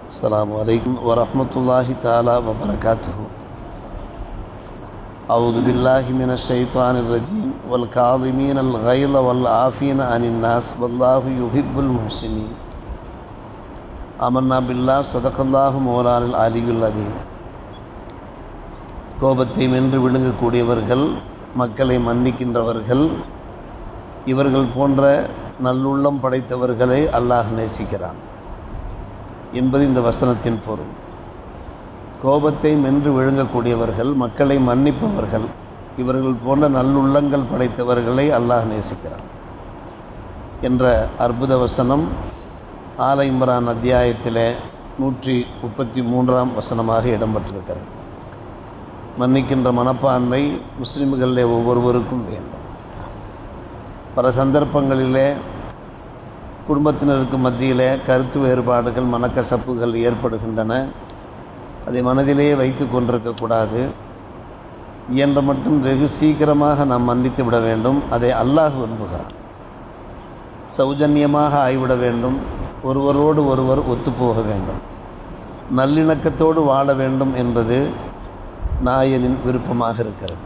அஸ்ஸலாமு அலைக்கும் வரஹ்மத்துல்லாஹி தஆலா வபரகாத்துஹு. அஊது பில்லாஹி மினஷ் ஷைத்தானிர் ரஜீம். வல் காதிமீனல் கைல வல் ஆஃபீன அனின் நாஸ் வல்லாஹு யுஹிப்புல் முஹ்சினீன். ஆமன்னா பில்லாஹ் ஸதகல்லாஹு மௌலானல் அலியுல் அதீம். கோபத்தை வென்று விழுங்கக்கூடியவர்கள், மக்களை மன்னிக்கின்றவர்கள், இவர்கள் போன்ற நல்லுள்ளம் படைத்தவர்களை அல்லாஹ் நேசிக்கிறான் என்பது இந்த வசனத்தின் பொருள். கோபத்தை மென்று விழுங்கக்கூடியவர்கள், மக்களை மன்னிப்பவர்கள், இவர்கள் போன்ற நல்லுள்ளங்கள் படைத்தவர்களை அல்லாஹ் நேசிக்கிறான் என்ற அற்புத வசனம் ஆல இம்ரான் அத்தியாயத்தில் 133ஆம் வசனமாக இடம்பெற்றிருக்கிறது. மன்னிக்கின்ற மனப்பான்மை முஸ்லிம்களிலே ஒவ்வொருவருக்கும் வேண்டும். பல சந்தர்ப்பங்களிலே குடும்பத்தினருக்கு மத்தியிலே கருத்து வேறுபாடுகள், மனக்கசப்புகள் ஏற்படுகின்றன. அதை மனதிலேயே வைத்து கொண்டிருக்கக்கூடாது. இயன்ற மட்டும் வெகு சீக்கிரமாக நாம் மன்னித்து விட வேண்டும். அதை அல்லாஹ் விரும்புகிறான். சௌஜன்யமாக ஆய்விட வேண்டும். ஒருவரோடு ஒருவர் ஒத்துப்போக வேண்டும். நல்லிணக்கத்தோடு வாழ வேண்டும் என்பது நாயனின் விருப்பமாக இருக்கிறது.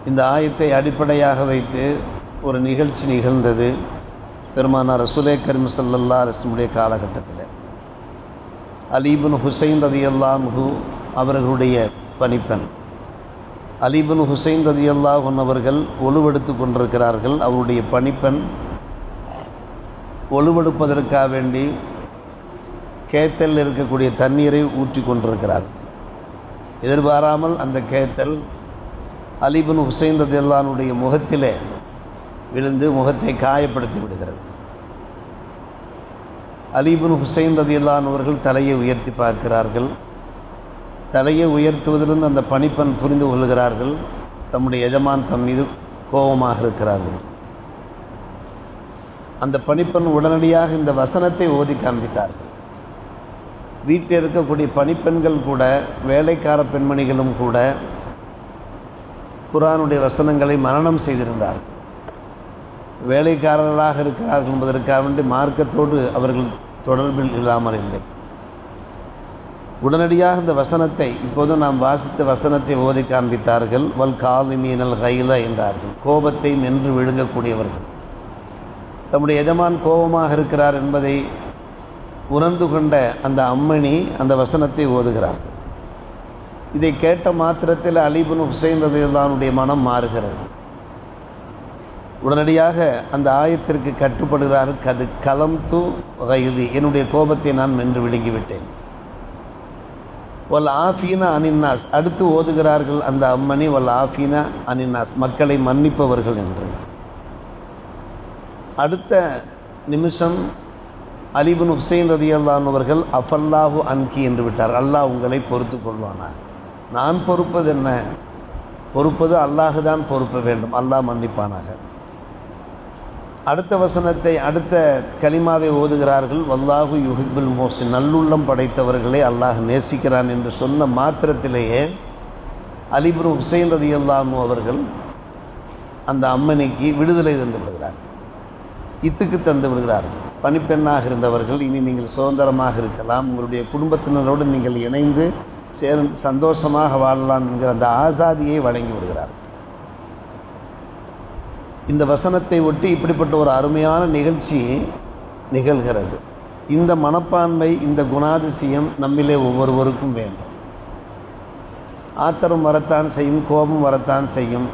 இந்த ஆயத்தை அடிப்படையாக வைத்து ஒரு நிகழ்ச்சி நிகழ்ந்தது பெருமானார் ரசூலே கரீம் ஸல்லல்லாஹு அலைஹி வஸல்லம் காலகட்டத்தில். அலி இப்னு ஹுசைன் ரலியல்லாஹு அன்ஹு அவர்களுடைய பணிப்பெண் அலி இப்னு ஹுசைன் ரலியல்லாஹு அன்ஹு அவர்கள் ஒழுவெடுத்து கொண்டிருக்கிறார்கள். அவருடைய பணிப்பெண் ஒழுவெடுப்பதற்காக வேண்டி கேத்தல் இருக்கக்கூடிய தண்ணீரை ஊற்றி கொண்டிருக்கிறார். எதிர்பாராமல் அந்த கேத்தல் அலி இப்னு ஹுசைன் ரலியல்லாஹு அன்ஹுடைய முகத்திலே விழுந்து முகத்தை காயப்படுத்தி விடுகிறது. அலி இப்னு ஹுசைன் ரலியல்லாஹு அன்ஹு அவர்கள் தலையை உயர்த்தி பார்க்கிறார்கள். தலையை உயர்த்துவதிலிருந்து அந்த பணிப்பெண் புரிந்து கொள்கிறார்கள், தம்முடைய எஜமான் தம் மீது கோபமாக இருக்கிறார்கள். அந்த பணிப்பெண் உடனடியாக இந்த வசனத்தை ஓதி காண்பித்தார்கள். வீட்டில் இருக்கக்கூடிய பணிப்பெண்கள் கூட, வேலைக்கார பெண்மணிகளும் கூட குர்ஆனுடைய வசனங்களை மனனம் செய்திருந்தார்கள். வேலைக்காரர்களாக இருக்கிறார்கள் என்பதற்காக வேண்டி மார்க்கத்தோடு அவர்கள் தொடர்பில் இல்லாமல் இல்லை. உடனடியாக இந்த வசனத்தை, இப்போது நாம் வாசித்த வசனத்தை ஓதி காண்பித்தார்கள். வல் காதிமீனல் கைல என்றார்கள். கோபத்தை மென்று விழுங்கக்கூடியவர்கள். தம்முடைய எஜமான் கோபமாக இருக்கிறார் என்பதை உணர்ந்து கொண்ட அந்த அம்மணி அந்த வசனத்தை ஓதுகிறார்கள். இதை கேட்ட மாத்திரத்தில் அலி இப்னு ஹுசைன் ரலியல்லாஹு அன்ஹுடைய மனம் மாறுகிறது. உடனடியாக அந்த ஆயத்திற்கு கட்டுப்படுகிறார்கள். கது கலம் து கைதி, என்னுடைய கோபத்தை நான் மென்று விழுங்கிவிட்டேன். வல் ஆஃபீனா அனின்னாஸ், அடுத்து ஓதுகிறார்கள் அந்த அம்மணி, வல் ஆஃபீனா அனின்னாஸ், மக்களை மன்னிப்பவர்கள் என்று. அடுத்த நிமிஷம் அலி இப்னு ஹுசைன் ரலியல்லாஹு அன்ஹு அவர்கள் அஃபல்லாஹு அன்கி என்று விட்டார். அல்லாஹ் உங்களை பொறுத்து கொள்வானார். நான் பொறுப்பது என்ன? பொறுப்பது அல்லாஹ் தான் பொறுப்ப வேண்டும். அல்லாஹ் மன்னிப்பானாக. அடுத்த வசனத்தை, அடுத்த கலிமாவை ஓதுகிறார்கள். வல்லாஹு யுஹிப்புல் முஹ்சின், நல்லுள்ளம் படைத்தவர்களை அல்லாஹ் நேசிக்கிறான் என்று சொன்ன மாத்திரத்திலேயே அலி இப்னு ஹுசைன் ரலியல்லாஹு அன்ஹு அவர்கள் அந்த அம்மனிக்கு விடுதலை தந்து விடுகிறார், இத்துக்கு தந்து விடுகிறார்கள். பணிப்பெண்ணாக இருந்தவர்கள் இனி நீங்கள் சுதந்திரமாக இருக்கலாம், உங்களுடைய குடும்பத்தினரோடு நீங்கள் இணைந்து சேர்ந்து சந்தோஷமாக வாழலாம் என்கிற அந்த ஆசாதியை வழங்கி விடுகிறார். இந்த வசனத்தை ஒட்டி இப்படிப்பட்ட ஒரு அருமையான நிகழ்ச்சி நிகழ்கிறது. இந்த மனப்பான்மை, இந்த குணாதிசயம் நம்மிலே ஒவ்வொருவருக்கும் வேண்டும். ஆத்திரம் வரத்தான் செய்யும், கோபம் வரத்தான் செய்யும்,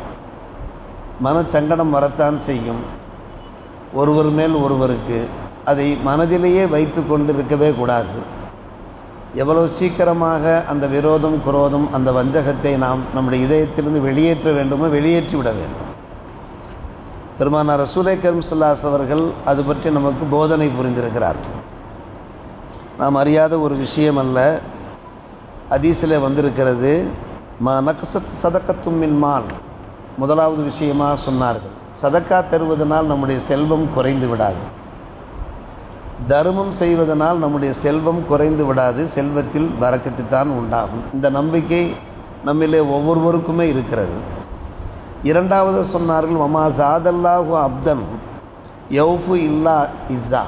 மனச்சங்கடம் வரத்தான் செய்யும். ஒருவர் மேல் ஒருவருக்கு அதை மனதிலேயே வைத்து கொண்டு இருக்கவே கூடாது. எவ்வளவு சீக்கிரமாக அந்த விரோதம், குரோதம், அந்த வஞ்சகத்தை நாம் நம்முடைய இதயத்திலிருந்து வெளியேற்ற வேண்டுமோ வெளியேற்றி விட வேண்டும். பெருமானார் ரசூலே கரீம் ஸல்லல்லாஹு அலைஹி வஸல்லம் அவர்கள் அது பற்றி நமக்கு போதனை புரிந்திருக்கிறார்கள். நாம் அறியாத ஒரு விஷயம் அல்ல. ஹதீஸிலே வந்திருக்கிறது. மா நக்ஸத் சதகத்தும் மின் மால், முதலாவது விஷயமாக சொன்னார்கள், சதக்கா தருவதனால் நம்முடைய செல்வம் குறைந்து விடாது. தர்மம் செய்வதனால் நம்முடைய செல்வம் குறைந்து விடாது, செல்வத்தில் பரக்கத்து தான் உண்டாகும். இந்த நம்பிக்கை நம்மிலே ஒவ்வொருவருக்குமே இருக்கிறது. இரண்டாவது சொன்னார்கள், வமா ஜாதல்லாஹு அப்தன் யௌஃபு இல்லா இஸ்ஸா,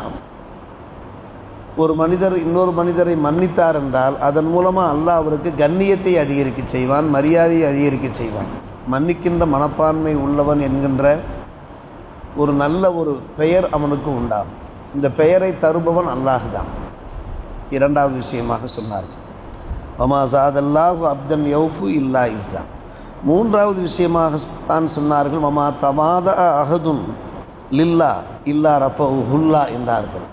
ஒரு மனிதர் இன்னொரு மனிதரை மன்னித்தார் என்றால் அதன் மூலமாக அல்லாஹ் அவருக்கு கண்ணியத்தை அதிகரிக்க செய்வான், மரியாதையை அதிகரிக்க செய்வான். மன்னிக்கின்ற மனப்பான்மை உள்ளவன் என்கின்ற ஒரு நல்ல ஒரு பெயர் அவனுக்கு உண்டாகும். இந்த பெயரை தருபவன் அல்லாஹ் தான். இரண்டாவது விஷயமாக சொன்னார், வமா ஸாதல்லாஹு அப்தன் யௌஃபு இல்லா இஸ்ஸா. மூன்றாவது விஷயமாக தான் சொன்னார்கள், வமா தமாத அஹதுன் லில்லா இல்லா ரஃபஹுல்லா என்றார்கள்.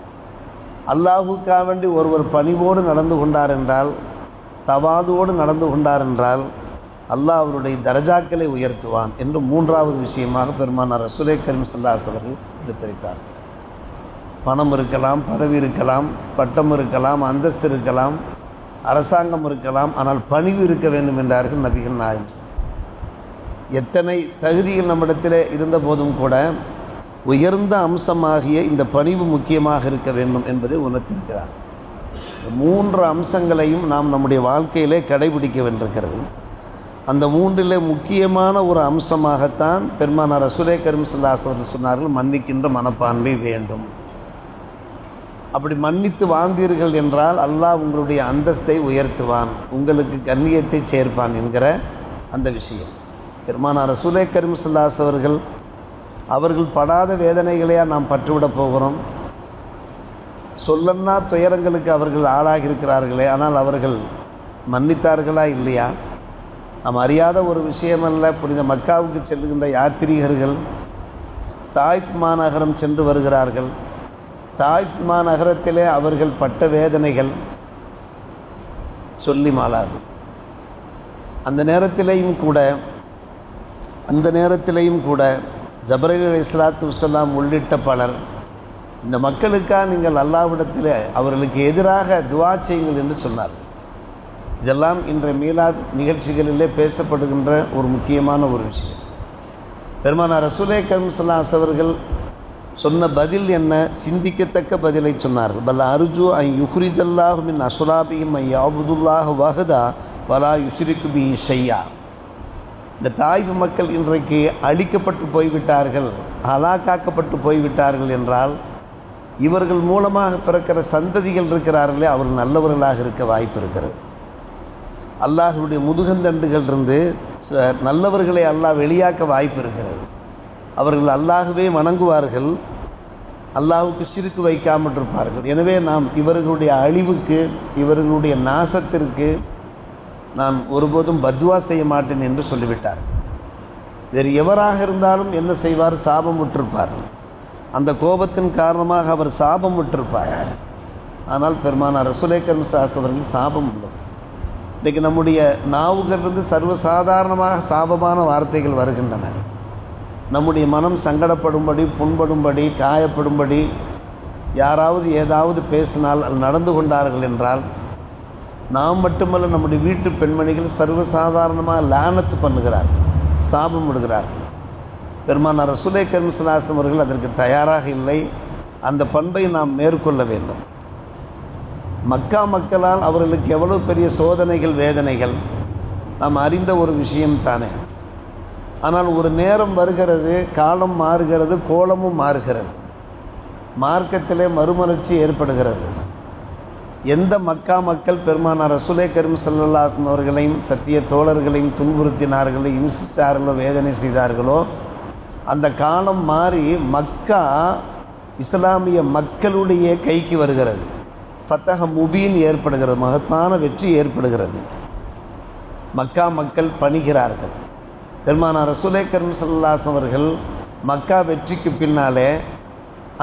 அல்லாஹுக்காக வேண்டி ஒருவர் பணிவோடு நடந்து கொண்டார் என்றால், தவாதோடு நடந்து கொண்டார் என்றால் அல்லாஹ் அவருடைய தரஜாக்களை உயர்த்துவான் என்று மூன்றாவது விஷயமாக பெருமானார் ரசூலே கரீம் ஸல்லல்லாஹு அலைஹி வஸல்லம் எடுத்துரைத்தார். பணம் இருக்கலாம், பதவி இருக்கலாம், பட்டம் இருக்கலாம், அந்தஸ்து இருக்கலாம், அரசாங்கம் இருக்கலாம், ஆனால் பணிவு இருக்க வேண்டும் என்றார்கள் நபிகள் நாயகம். எத்தனை தகுதிகள் நம்மிடத்தில் இருந்த போதும் கூட உயர்ந்த அம்சமாகிய இந்த பணிவு முக்கியமாக இருக்க வேண்டும் என்பதை உணர்த்திருக்கிறார். இந்த மூன்று அம்சங்களையும் நாம் நம்முடைய வாழ்க்கையிலே கடைபிடிக்க வேண்டியிருக்கிறது. அந்த மூன்றிலே முக்கியமான ஒரு அம்சமாகத்தான் பெருமானார் ரசூலே கரீம் ஸல்லல்லாஹு அலைஹி வஸல்லம் சொன்னார்கள், மன்னிக்கின்ற மனப்பான்மை வேண்டும். அப்படி மன்னித்து வாழ்ந்தீர்கள் என்றால் அல்லாஹ் உங்களுடைய அந்தஸ்தை உயர்த்துவான், உங்களுக்கு கண்ணியத்தை சேர்ப்பான் என்கிற அந்த விஷயம். பெருமானார் ரசூலே கரீம் ஸல்லல்லாஹு அலைஹி வஸல்லம் அவர்கள் படாத வேதனைகளையா நாம் பற்றுவிடப் போகிறோம்? சொல்லன்னா துயரங்களுக்கு அவர்கள் ஆளாகி இருக்கிறார்களே, ஆனால் அவர்கள் மன்னித்தார்களா இல்லையா? நாம் அறியாத ஒரு விஷயமல்ல. புனித மக்காவுக்கு செல்லுகின்ற யாத்திரிகர்கள் தாயிஃப் மாநகரம் சென்று வருகிறார்கள். தாயிஃப் மாநகரத்திலே அவர்கள் பட்ட வேதனைகள் சொல்லி மாளாது. அந்த நேரத்திலேயும் கூட ஜப்ரைல் அலைஹிஸ்ஸலாத்து வஸ்ஸலாம் உள்ளிட்ட பலர் இந்த மக்களுக்காக நீங்கள் அல்லாஹ்விடத்தில் அவர்களுக்கு எதிராக துஆ செய்யுங்கள் என்று சொன்னார்கள். இதெல்லாம் இன்றைய மீலாத் நிகழ்ச்சிகளிலே பேசப்படுகின்ற ஒரு முக்கியமான ஒரு விஷயம். பெருமானார் ரசூலே கரீம் ஸல்லல்லாஹு அலைஹி அவர்கள் சொன்ன பதில் என்ன? சிந்திக்கத்தக்க பதிலை சொன்னார்கள். பல் அர்ஜு அன் யுஹ்ரிஜல்லாஹு மின் அஸ்லாபிஹிம் அன் யஅபுதுல்லாஹ வஹதா வலா யுஷ்ரிகு பிஹி ஷையா. இந்த தாயிஃப் மக்கள் இன்றைக்கு அழிக்கப்பட்டு போய்விட்டார்கள், ஹலாக்காக்கப்பட்டு போய்விட்டார்கள் என்றால் இவர்கள் மூலமாக பிறக்கிற சந்ததிகள் இருக்கிறார்களே, அவர்கள் நல்லவர்களாக இருக்க வாய்ப்பு இருக்கிறது. அல்லாஹ்வுடைய முதுகந்தண்டுகள் இருந்து நல்லவர்களை அல்லாஹ் வெளியாக்க வாய்ப்பு இருக்கிறது. அவர்கள் அல்லாஹ்வே வணங்குவார்கள், அல்லாஹ்வுக்கு ஷிர்க் வைக்காமல் இருப்பார்கள். எனவே நாம் இவர்களுடைய அழிவுக்கு, இவர்களுடைய நாசத்திற்கு நான் ஒருபோதும் பத்வா செய்ய மாட்டேன் என்று சொல்லிவிட்டார். வேறு எவராக இருந்தாலும் என்ன செய்வார்? சாபம் விட்டிருப்பார். அந்த கோபத்தின் காரணமாக அவர் சாபம் விட்டிருப்பார். ஆனால் பெருமானார் ரசூலே கரீம் ஸல்லல்லாஹு அலைஹி அவர்கள் சாபம் உள்ளது. இன்றைக்கு நம்முடைய நாவுகளிலிருந்து சர்வசாதாரணமாக சாபமான வார்த்தைகள் வருகின்றன. நம்முடைய மனம் சங்கடப்படும்படி, புண்படும்படி, காயப்படும்படி யாராவது ஏதாவது பேசினால் அது நடந்து கொண்டார்கள் என்றால் நாம் மட்டுமல்ல, நம்முடைய வீட்டு பெண்மணிகள் சர்வசாதாரணமாக லானத்து பண்ணுகிறார், சாபம் விடுகிறார். பெருமானார் ரசூலே கரீம் ஸல்லல்லாஹு அலைஹி அவர்கள் அதற்கு தயாராக இல்லை. அந்த பண்பை நாம் மேற்கொள்ள வேண்டும். மக்கா மக்களால் அவர்களுக்கு எவ்வளோ பெரிய சோதனைகள், வேதனைகள் நாம் அறிந்த ஒரு விஷயம் தானே. ஆனால் ஒரு நேரம் வருகிறது, காலம் மாறுகிறது, கோலமும் மாறுகிறது, மார்க்கத்திலே மறுமலர்ச்சி ஏற்படுகிறது. எந்த மக்கா மக்கள் பெருமானார் ரசூலே கரீம் ஸல்லல்லாஹு அலைஹி அவர்களையும் சத்திய தோழர்களையும் துன்புறுத்தினார்களோ, இம்சித்தார்களோ, வேதனை செய்தார்களோ, அந்த காலம் மாறி மக்கா இஸ்லாமிய மக்களுடைய கைக்கு வருகிறது. ஃபத்தஹ் முபீன் ஏற்படுகிறது, மகத்தான வெற்றி ஏற்படுகிறது. மக்கா மக்கள் பணிகிறார்கள். பெருமானார் ரசூலே கரீம் ஸல்லல்லாஹு அலைஹி அவர்கள் மக்கா வெற்றிக்கு பின்னாலே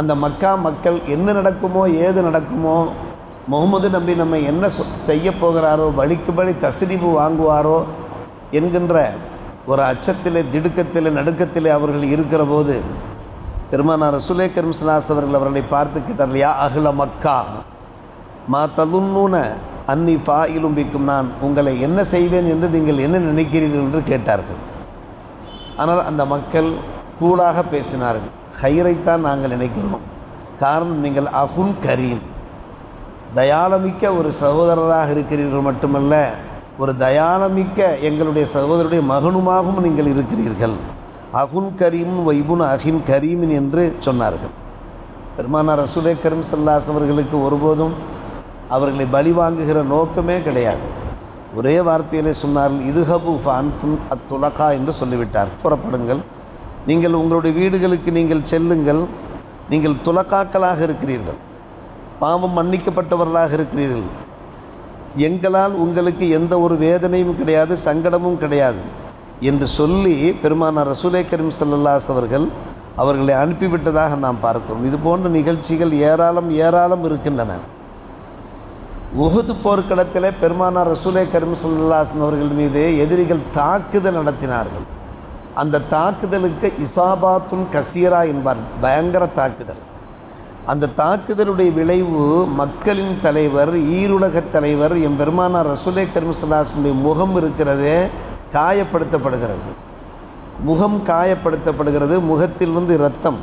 அந்த மக்கா மக்கள் என்ன நடக்குமோ, ஏது நடக்குமோ, முகமது நபி நம்ம என்ன செய்ய போகிறாரோ, வழிக்கு வழி தஸ்ரீபு வாங்குவாரோ என்கின்ற ஒரு அச்சத்திலே, திடுக்கத்திலே, நடுக்கத்திலே அவர்கள் இருக்கிற போது பெருமானார் ரசூலே கரீம் ஸல்லல்லாஹு அலைஹி அவர்கள் அவர்களை பார்த்து கேட்டார்கள், யா அஹ்ல மக்கா மா ததுன்னூன அன்னி ஃபாயிலும் பிக்கும், நான் உங்களை என்ன செய்வேன் என்று நீங்கள் என்ன நினைக்கிறீர்கள் என்று கேட்டார்கள். ஆனால் அந்த மக்கள் கூலாக பேசினார்கள். ஹைரைத்தான் நாங்கள் நினைக்கிறோம். காரணம், நீங்கள் அஹுன் கரீம், தயாளமிக்க ஒரு சகோதரராக இருக்கிறீர்கள், மட்டுமல்ல ஒரு தயாளமிக்க எங்களுடைய சகோதரருடைய மகனுமாகவும் நீங்கள் இருக்கிறீர்கள். அஹுன் கரீம் வைபுன் அஹின் கரீமின் என்று சொன்னார்கள். பெருமானார் ரசூலே கரீம் ஸல்லல்லாஹு அலைஹி அவர்களுக்கு ஒருபோதும் அவர்களை பலி வாங்குகிற நோக்கமே கிடையாது. ஒரே வார்த்தையிலே சொன்னார்கள், இதுஹபு ஃபஅன்தும் அத்துலகா என்று சொல்லிவிட்டார். புறப்படுங்கள், நீங்கள் உங்களுடைய வீடுகளுக்கு நீங்கள் செல்லுங்கள், நீங்கள் துலக்காக்களாக இருக்கிறீர்கள், பாவம் மன்னிக்கப்பட்டவர்களாக இருக்கிறீர்கள், எங்களால் உங்களுக்கு எந்த ஒரு வேதனையும் கிடையாது, சங்கடமும் கிடையாது என்று சொல்லி பெருமானார் ரசூலே கரீம் ஸல்லல்லாஹு அலைஹி அவர்கள் அவர்களை அனுப்பிவிட்டதாக நாம் பார்க்கிறோம். இது போன்ற நிகழ்ச்சிகள் ஏராளம் இருக்கின்றன. உஹது போர்க்களத்தில் பெருமானார் ரசூலே கரீம் ஸல்லல்லாஹு அலைஹி அவர்கள் மீது எதிரிகள் தாக்குதல் நடத்தினார்கள். அந்த தாக்குதலுக்கு இசாபாத்துன் கசீரா என்பார், பயங்கர தாக்குதல். அந்த தாக்குதலுடைய விளைவு மக்களின் தலைவர், ஈருலகத் தலைவர் எம் பெருமானார் ரசூலே கரீம் ஸல்லல்லாஹு அலைஹி வஸல்லம் முகம் இருக்கிறதே காயப்படுத்தப்படுகிறது. முகம் காயப்படுத்தப்படுகிறது, முகத்திலிருந்து இரத்தம்,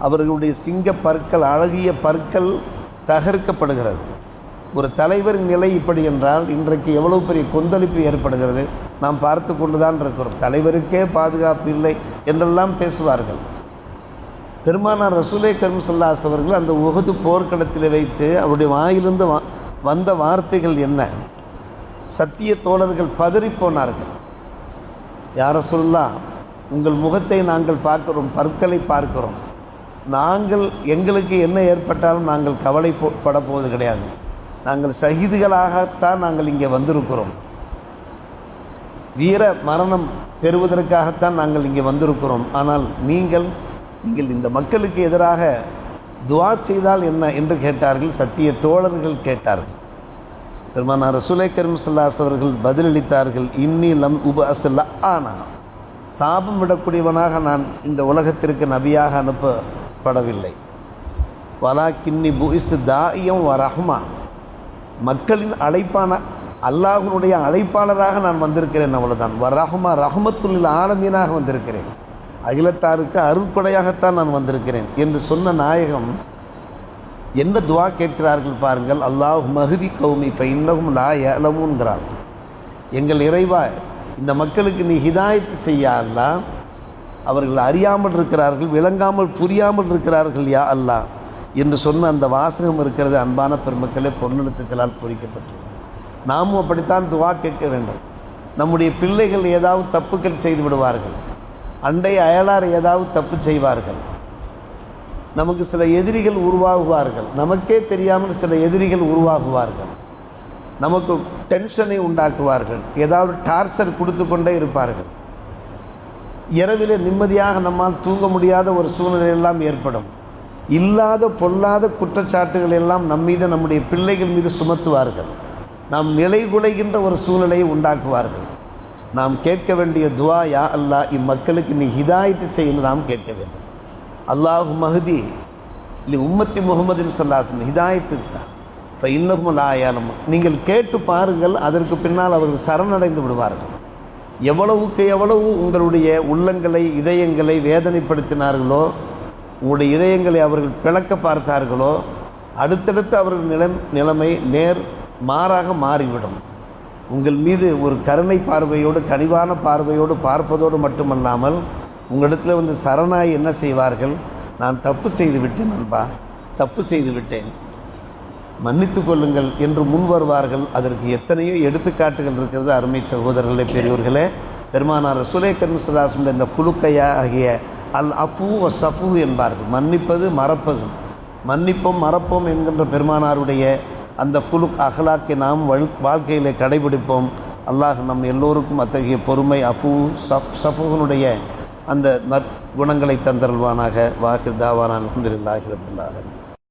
அவர்களுடைய சிங்க பற்கள், அழகிய பற்கள் தகர்க்கப்படுகிறது. ஒரு தலைவரின் நிலை இப்படி என்றால் இன்றைக்கு எவ்வளவு பெரிய கொந்தளிப்பு ஏற்படுகிறது நாம் பார்த்து கொண்டுதான் இருக்கிறோம். தலைவருக்கே பாதுகாப்பு இல்லை என்றெல்லாம் பேசுவார்கள். பெருமானார் ரசூலே கரீம் ஸல்லல்லாஹு அலைஹி அவர்கள் அந்த உஹது போர்க்களத்தில் வைத்து அவருடைய வாயிலிருந்து வந்த வார்த்தைகள் என்ன? சத்திய தோழர்கள் பதறிப்போனார்கள். யா ரசூலுல்லாஹ், உங்கள் முகத்தை நாங்கள் பார்க்கிறோம், பற்களை பார்க்கிறோம், எங்களுக்கு என்ன ஏற்பட்டாலும் நாங்கள் கவலைப்பட போவது கிடையாது, நாங்கள் ஷஹீதுகளாகத்தான் நாங்கள் இங்கே வந்திருக்கிறோம், வீர மரணம் பெறுவதற்காகத்தான் நாங்கள் இங்கே வந்திருக்கிறோம். ஆனால் நீங்கள் இந்த மக்களுக்கு எதிராக துஆ செய்தால் என்ன என்று கேட்டார்கள். சத்திய தோழர்கள் கேட்டார்கள். பெருமானார் ரசூலே கரீம் ஸல்லல்லாஹு அலைஹி அவர்கள் பதிலளித்தார்கள், இன்னி லம் உபஅஸ் லஆனா, சாபம் விடக்கூடியவனாக நான் இந்த உலகத்திற்கு நபியாக அனுப்பப்படவில்லை. வலாக்கின்னி புஇஸ்து தாஇயம் வ ரஹ்மா, மக்களின் அழைப்பான அல்லாஹ்வுடைய அழைப்பாளராக நான் வந்திருக்கிறேன், அவ்வளவுதான். வ ரஹ்மா, ரஹ்மத்துல் ஆலமீனாக வந்திருக்கிறேன், அகிலத்தாருக்கு அருட்கொடையாகத்தான் நான் வந்திருக்கிறேன் என்று சொன்ன நாயகம் என்ன துஆ கேட்கிறார்கள் பாருங்கள். அல்லாஹ் மஹ்தி கௌமி ஃபஇன்னஹும் லா யஅலமூன்கிறார். எங்கள் இறைவா, இந்த மக்களுக்கு நீ ஹிதாயத் செய்ய அல்லாஹ், அவர்கள் அறியாமல் இருக்கிறார்கள், விளங்காமல் புரியாமல் இருக்கிறார்கள் யா அல்லாஹ் என்று சொன்ன அந்த வாசகம் இருக்கிறது. அன்பான பெருமக்களே, பொன்னெழுத்துக்களால் பொறிக்கப்பட்டது. நாமும் அப்படித்தான் துஆ கேட்க வேண்டும். நம்முடைய பிள்ளைகள் ஏதாவது தப்புக்கள் செய்து விடுவார்கள், அண்டை அயலார் ஏதாவது தப்பு செய்வார்கள், நமக்கு சில எதிரிகள் உருவாகுவார்கள், நமக்கே தெரியாமல் சில எதிரிகள் உருவாகுவார்கள், நமக்கு டென்ஷனை உண்டாக்குவார்கள், ஏதாவது டார்ச்சர் கொடுத்து கொண்டே இருப்பார்கள். இரவிலே நிம்மதியாக நம்மால் தூங்க முடியாத ஒரு சூழ்நிலையெல்லாம் ஏற்படும். இல்லாத பொல்லாத குற்றச்சாட்டுகள் எல்லாம் நம்மீது, நம்முடைய பிள்ளைகள் மீது சுமத்துவார்கள். நாம் நிலை குலைகின்ற ஒரு சூழ்நிலையை உண்டாக்குவார்கள். நாம் கேட்க வேண்டிய துஆ, யா அல்லாஹ், இம்மக்களுக்கு நீ ஹிதாயத்து செய்யணும் நாம் கேட்க வேண்டும். அல்லாஹு மஹ்தி லி உம்மத்தி முஹம்மதின் ஸல்லல்லாஹு அலைஹி வஸல்லம், ஹிதாயத்து தான். இப்போ இன்னஹும் லா யஅலமூன், நீங்கள் கேட்டு பாருங்கள், அதற்கு பின்னால் அவர்கள் சரணடைந்து விடுவார்கள். எவ்வளவுக்கு எவ்வளவு உங்களுடைய உள்ளங்களை, இதயங்களை வேதனைப்படுத்தினார்களோ, உங்களுடைய இதயங்களை அவர்கள் பிளக்க பார்த்தார்களோ, அடுத்தடுத்து அவர்கள் நிலைமை மாறாக மாறிவிடும். உங்கள் மீது ஒரு கருணை பார்வையோடு, கனிவான பார்வையோடு பார்ப்பதோடு மட்டுமல்லாமல் உங்களிடத்தில் வந்து சரணாய் என்ன செய்வார்கள்? நான் தப்பு செய்து விட்டேன் நண்பா, தப்பு செய்து விட்டேன், மன்னித்து கொள்ளுங்கள் என்று முன் வருவார்கள். அதற்கு எத்தனையோ எடுத்துக்காட்டுகள் இருக்கிறது. அருமை சகோதரர்களே, பெரியோர்களே, பெருமானார் ரசூலே கரீம் ஸல்லல்லாஹு அலைஹி வஸல்லம் இந்த குலுக்கையா ஆகிய அல் அஃபு வ ஸஃபு என்பார்கள். மன்னிப்பது, மறப்பது. மன்னிப்போம் மறப்போம் என்கின்ற பெருமானாருடைய அந்த குலுக் அஹ்லாக்கை நாம் வாழ்க்கையில் கடைபிடிப்போம். அல்லாஹ் நம் எல்லோருக்கும் அத்தகைய பொறுமை, அஃபு ஸஃபுனுடைய அந்த நற்குணங்களை தந்தருள்வானாக. வாஹிர் தாவானா அல்ஹம்துலில்லாஹி ரப்பில் ஆலமீன்.